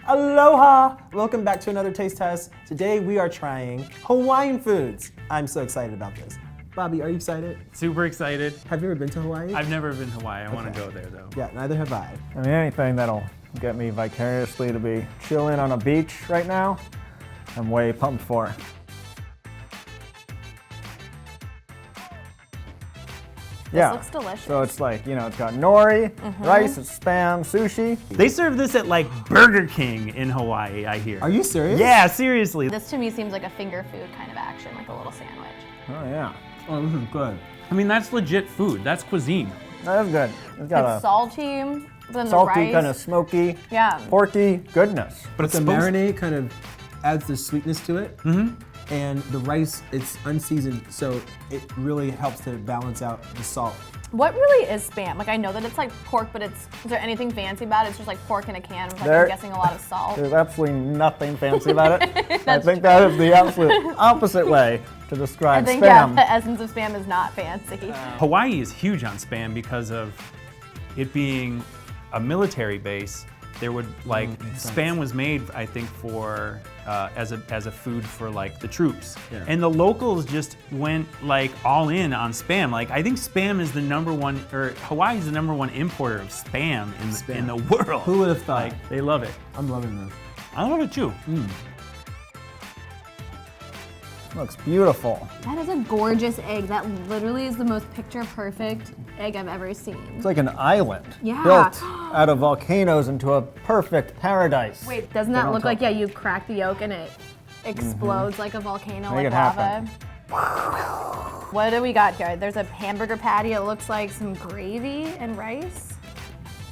Aloha! Welcome back to another taste test. Today we are trying Hawaiian foods. I'm so excited about this. Bobby, are you excited? Super excited. Have you ever been to Hawaii? I've never been to Hawaii. I want to go there though. Yeah, neither have I. I mean, anything that'll get me vicariously to be chilling on a beach right now, I'm way pumped for. This looks delicious. So it's like, you know, it's got nori, rice, it's spam, sushi. They serve this at like Burger King in Hawaii, I hear. Are you serious? Yeah, seriously. This to me seems like a finger food kind of action, like a little sandwich. Oh yeah, Oh, this is good. I mean, that's legit food. That's cuisine. that is good. It's got It's a salty, but then the salty, rice. kind of smoky, Yeah. porky goodness. But the marinade kind of adds the sweetness to it. Mm-hmm. And the rice, it's unseasoned, so it really helps to balance out the salt. What really is Spam? Like I know that it's like pork, but is there anything fancy about it? It's just like pork in a can with like, There- I'm guessing a lot of salt. There's absolutely nothing fancy about it. I think that is the absolute opposite way to I describe think yeah, spam. the essence of Spam is not fancy. Hawaii is huge on Spam because of it being a military base. There would like Spam was made, I think, for as a food for like the troops, and the locals just went like all in on Spam. Like I think Spam is the #1, or Hawaii is the #1 importer of Spam in the world. Who would have thought? Like they love it. I'm loving this. I love it too. Looks beautiful. That is a gorgeous egg. That literally is the most picture-perfect egg I've ever seen. It's like an island Yeah. built out of volcanoes into a perfect paradise. Wait, doesn't Put that on look top. like, yeah, you crack the yolk and it explodes like a volcano, Make like it lava? happen. What do we got here? There's a hamburger patty. It looks like some gravy and rice.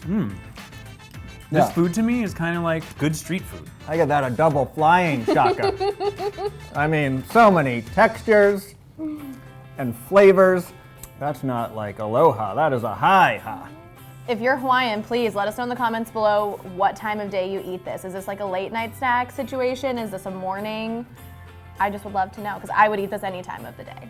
This Yeah. food to me is kind of like good street food. I get that a double flying shaka. I mean, so many textures and flavors. That's not like aloha, that is a hi-ha. If you're Hawaiian, please let us know in the comments below what time of day you eat this. Is this like a late night snack situation? Is this a morning? I just would love to know because I would eat this any time of the day.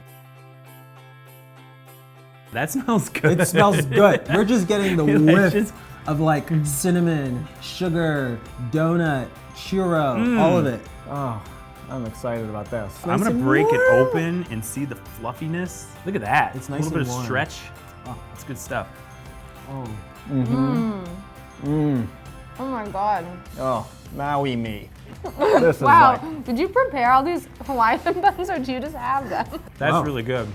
That smells good. It smells good. We're just getting the Like, whiff just- of like cinnamon, sugar, donut, churro, all of it. Oh, I'm excited about this. I'm gonna and break it warm. open and see the fluffiness. Look at that. It's nice a little and bit of warm. stretch. Oh, it's good stuff. Oh. Oh my God. Oh, Maui me. This is Wow, like, did you prepare all these Hawaiian buns or do you just have them? That's Wow. really good.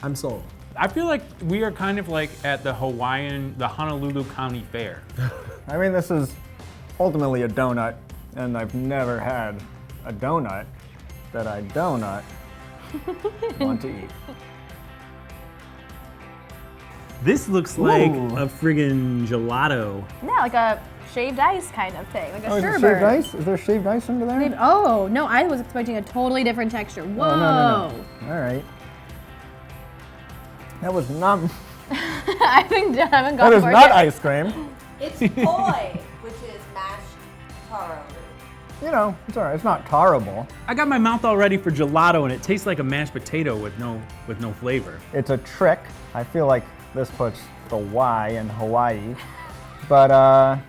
I'm sold. I feel like we are kind of like at the Honolulu County Fair. I mean, this is ultimately a donut, and I've never had a donut that I donut want to eat. This looks like Ooh. a friggin' gelato. Yeah, like a shaved ice kind of thing, like a Oh, is there sherbet. shaved ice? Is there shaved ice under there? Oh, no, I was expecting a totally different texture. Whoa. Oh, no. All right. That was not, I think I haven't that gone is for not it. ice cream. It's poi, which is mashed taro root. You know, it's all right, it's not terrible. I got my mouth all ready for gelato, and it tastes like a mashed potato with no flavor. It's a trick. I feel like this puts the Y in Hawaii, but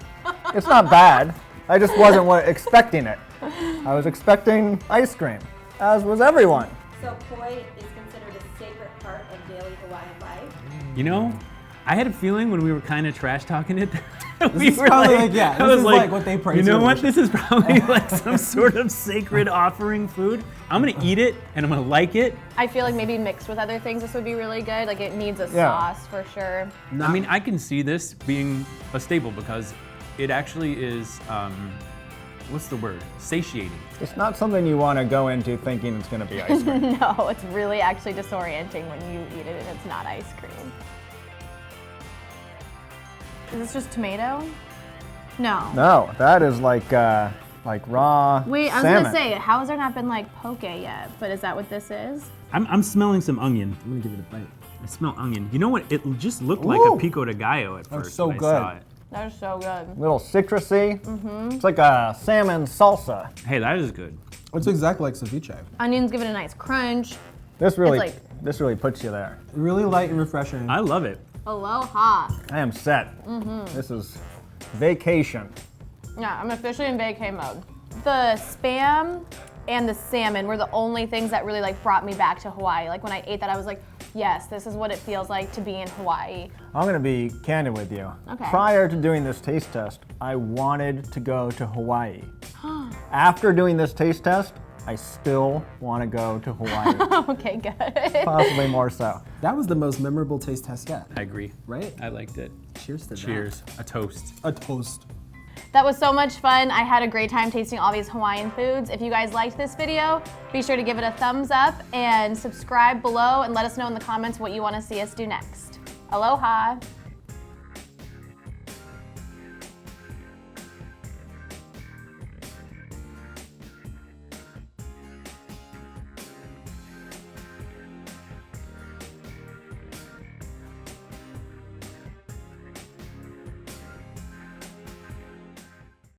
it's not bad. I just wasn't expecting it. I was expecting ice cream, as was everyone. So poi is considered a sacred part of daily Hawaiian life. You know, I had a feeling when we were kind of trash talking it. This is probably like, yeah, I this was is like what they praise You know for. what? This is probably like some sort of sacred offering food. I'm gonna eat it and I'm gonna like it. I feel like maybe mixed with other things, this would be really good. Like it needs a Yeah. sauce for sure. I mean, I can see this being a staple because it actually is, what's the word? Satiating. It's not something you want to go into thinking it's going to be ice cream. No, it's really actually disorienting when you eat it and it's not ice cream. Is this just tomato? No. No, that is like raw Wait, I was salmon. gonna say, how has there not been like poke yet? But is that what this is? I'm smelling some onion. I'm gonna give it a bite. I smell onion. You know what? It just looked like Ooh. a pico de gallo at first so when I good. saw it. That is so good. Little citrusy. It's like a salmon salsa. Hey, that is good. It's exactly like ceviche. Onions give it a nice crunch. This really, like- this really puts you there. Really light and refreshing. I love it. Aloha. I am set. This is vacation. Yeah, I'm officially in vacay mode. The Spam and the salmon were the only things that really like brought me back to Hawaii. Like when I ate that, I was like, yes, this is what it feels like to be in Hawaii. I'm gonna be candid with you. Okay. Prior to doing this taste test, I wanted to go to Hawaii. After doing this taste test, I still want to go to Hawaii. Okay, good. Possibly more so. That was the most memorable taste test yet, I agree. right? I liked it. Cheers to that. Cheers. A toast. A toast. That was so much fun. I had a great time tasting all these Hawaiian foods. If you guys liked this video, be sure to give it a thumbs up and subscribe below and let us know in the comments what you want to see us do next. Aloha.